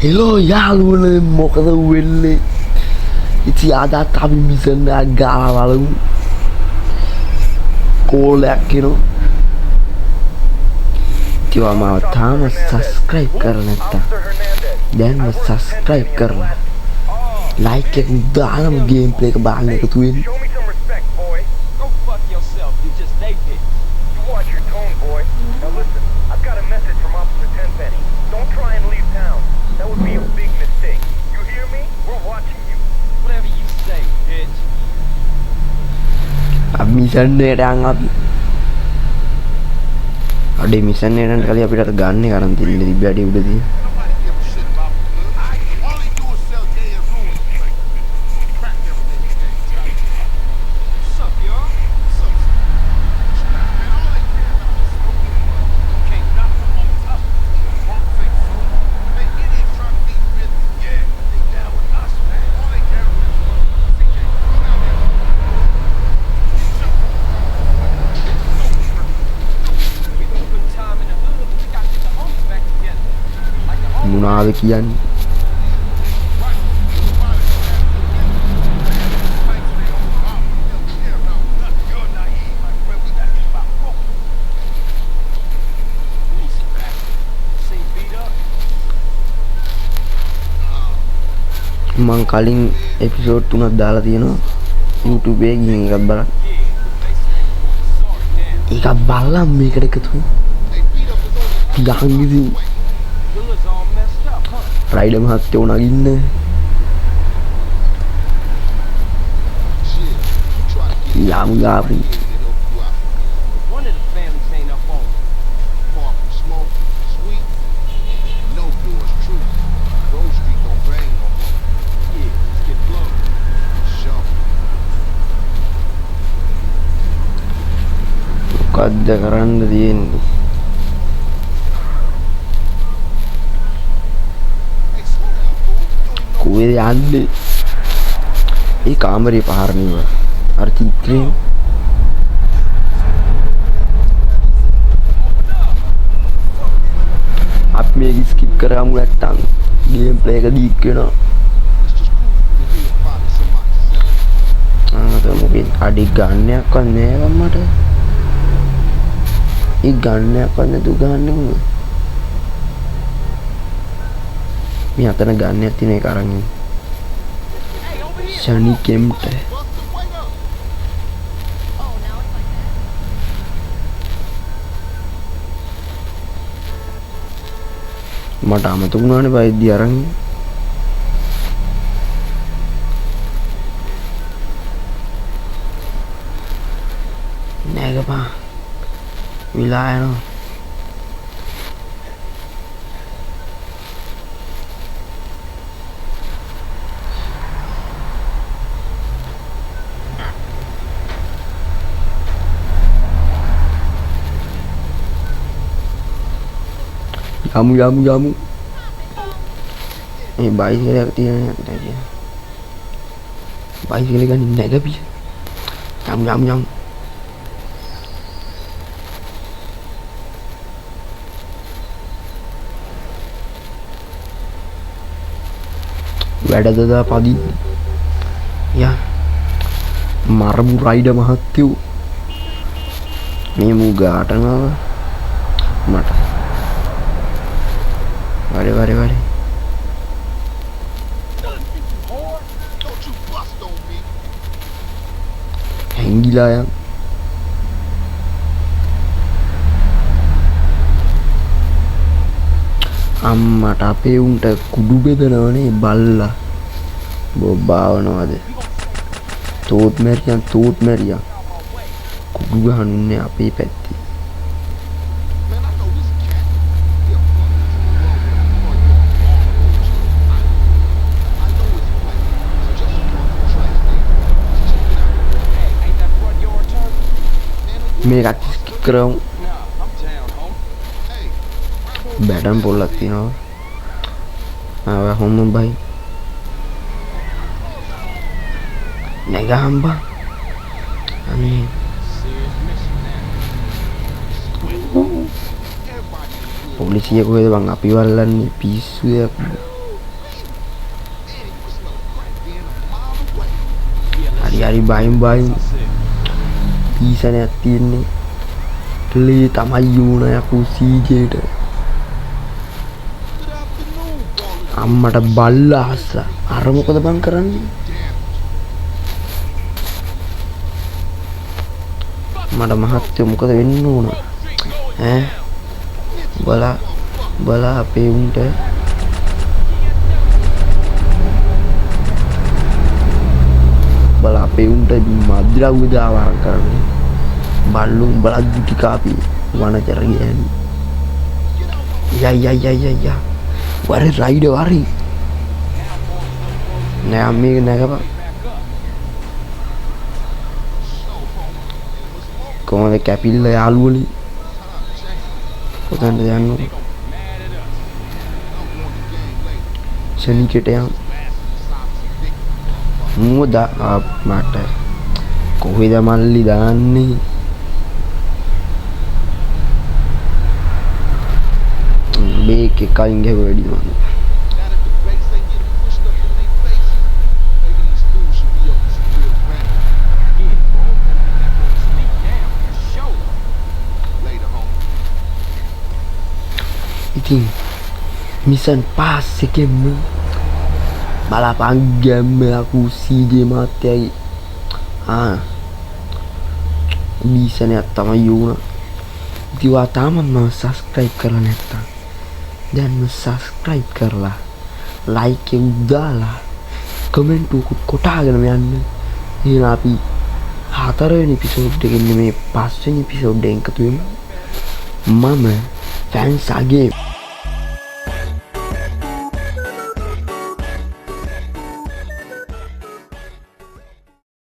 Hello යාළුවනේ මොකද වෙන්නේ? ඉතින් අදත් අපි මිෂන් එකක් ගාලා බලමු. කෝලයක් එනවා. ඉතින් මාව තාම සබ්ස්ක්‍රයිබ් කරලා නැත්තම් දැන්ම සබ්ස්ක්‍රයිබ් කරලා ලයික් එක දාලම ගේම් ප්ලේ එක බලන්න එකතු වෙන්න. මිෂන් එකට යන් අපි. අඩේ මිෂන් එකට කලින් අපිට අර ගන්න එක අරන් තින්නේ තිබ්බ ඇටි උඩදී. මොනවාද කියන්නේ? මං කලින් එපිසෝඩ් 3ක් දාලා තියෙනවා YouTube එකේ ගිහින් එකක් බලන්න. ඒක බලලා මේකට එකතු ගහන් ඉතින් රයිඩර් මහත්තයෝ නගින්න යමු ගාපි. මොකද්ද කරන්න තියෙන්නේ? කොහෙද යන්නේ? ඒ කාමරේ පහරණිව අර චිත්‍රේ අපි මේක ස්කිප් කරාමු නැත්තම් ගේම් ප්ලේ එක දීක් වෙනවා. මොකෙන් අඩි ගන්නයක්වත් නෑ මට. ඒ ගන්නයක්වත් නැතු ගන්නෙ මේ අතන ගන්නයක් තියෙන එක අරන් ශනි කෙම්ට මට අමතක වුණානේ වෛද්‍ය අරන් නෑගපා විලා යනවා. Jamu. Ini bayi sekali aku tidak lagi. Bayi sekali kan ini naik api. Jamu. Ada pagi. Ya. Marbu Raider Mahathir. Ini muga ada apa? Mata. Wari. Yang gila ya. Amma tapi unta kudu bedanawane balla. බොබ්බාවනවාද තෝත් මැරියන් කුඩු ගහනුන්නේ අපේ පැත්තේ. මේකත් skip කරමු. බැටම් පොල්ලක් තියෙනවා. ආවා හොම්ම බයි. Nega hamba. Amin. Polisi aku itu bang api walan pisu ya. හරි බයින් පීසනයක් තියෙන්නේ play තමයි යූන යකු CJට අම්මට බල්ලා හස්ලා අර මොකද බං කරන්නේ මට මහත්තයෝ මොකද වෙන්න ඕන ඈ බලා අපේ උන්ට බලා අපේ උන්ට මද්ද්‍රව්‍ය දාවරම් කරන්නේ බල්ලුන් බලක් දුටි කාපි වනචර ගෑනි යා වරි රයිඩ වරි නෑ මේක නැගපන් කොහොමද කැපිල්ල යාළුවලි කොතනද යන්නේ ශනිකට යන් මොකද මට කොහෙද මල්ලි දාන්නේ මේකේ කලින් ගහුව වැඩි මම ඉතින් මිෂන් පාස් එකෙම බලපන් ගැම්ම අකු CJ මාත්‍යයි මිෂනයක් තමයි යුණා ඉතින් තාමත් මම සබ්ස්ක්‍රයිබ් කරලා නැත්තම් දැන්ම සබ්ස්ක්‍රයිබ් කරලා ලයික් එක දාලා කමෙන්ට් උකුත් කොටාගෙන යන්න එහෙනම් අපි 4 වෙනි එපිසෝඩ් එකෙන් මේ 5 වෙනි එපිසෝඩ් එකෙන් එකතු වෙමු මම ෆෑන්ස් අගේ